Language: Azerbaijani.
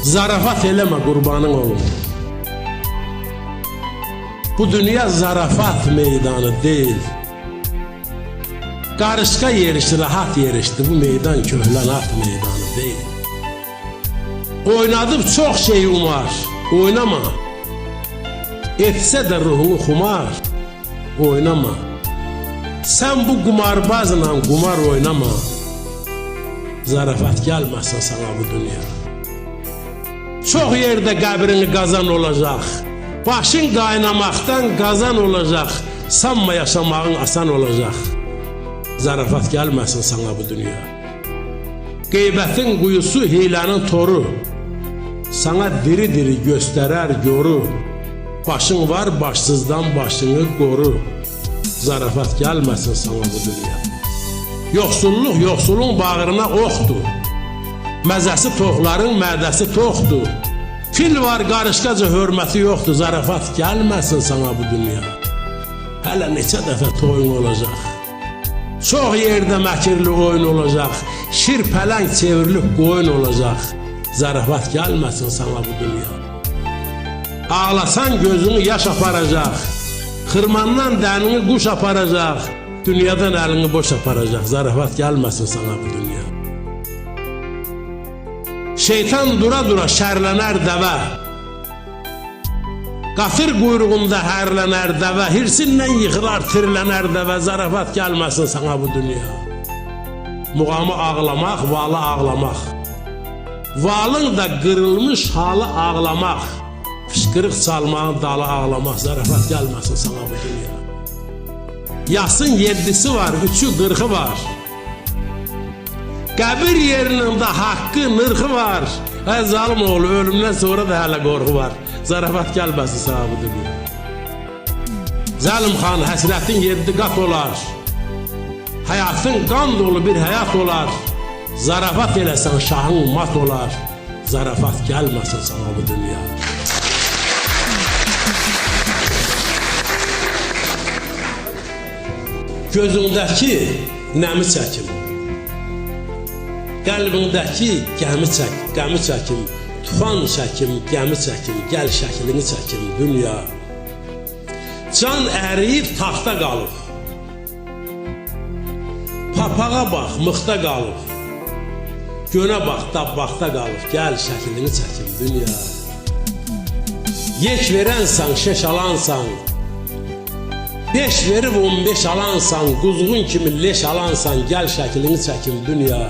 Zarafat eleme kurbanın olun. Bu dünya zarafat meydanı değil. Karışka yerişti, rahat yerişti. Bu meydan köhlenat meydanı değil. Oynadım çok şey umar. Oynama. Etse de ruhunu kumar. Oynama. Sen bu kumarbazla kumar oynama. Zarafat gelmesin sana bu dünya. Çok yerde kabrini kazan olacak. Başın kaynamaktan kazan olacak. Sanma yaşamağın asan olacak. Zarafat gelmesin sana bu dünya. Gıybetin kuyusu hilenin toru. Sana diri diri gösterer görü. Başın var başsızdan başını koru. Zarafat gelmesin sana bu dünya. Yoksulluk yoksulun bağrına oxdur. Məzəsi toxların mədəsi toxdur. Fil var qarışqaca hörməti yoxdur. Zarafat gəlməsin sana bu dünya. Hələ neçə dəfə toyun olacaq. Çox yerdə məkirli oyun olacaq. Şir pələng çevrilib qoyun olacaq. Zarafat gəlməsin sana bu dünya. Ağlasan gözünü yaş aparacaq. Xırmandan dənini quş aparacaq. Dünyadan əlini boş aparacaq. Zarafat gəlməsin sana bu dünya. Şeytan dura dura şərlənər dəvə. Qatır quyruğunda hərlənər dəvə. Hirsindən yıxılar tirlənər dəvə. Zarafat gəlməsin sana bu dünya. Muğamı ağlamaq, valı ağlamaq. Valın da qırılmış halı ağlamaq. Fışqırıq çalmağın dalı ağlamaq. Zarafat gəlməsin sana bu dünya. Yasın 7'si var, 3'ü 40'ı var. Qəbir yerinin də haqqı, nırxı var. Zalim oğlu, ölümdən sonra da hələ qorxu var. Zarafat gəlməsin sana bu dünya. Zalim xan, həsrətin 7 qat olar. Həyatın qan dolu bir həyat olar. Zarafat eləsən şahın mat olar. Zarafat gəlməsin sana bu dünya. Gözündəki nəmi çəkim. Qəlbindəki qəmi çəkim. Tufan çəkim, gəmi çəkim. Gəl şəklini çəkim dünya. Can əriyib taxta qalıb. Papağa bax, mıxta qalıb. Gönə bax, dabbaqda qalıb. Gəl şəklini çəkim dünya. Yek verənsən, şeş alansan. 5 verib 15 alansan, quzğun kimi leş alansan, gəl şəklini çəkim dünya.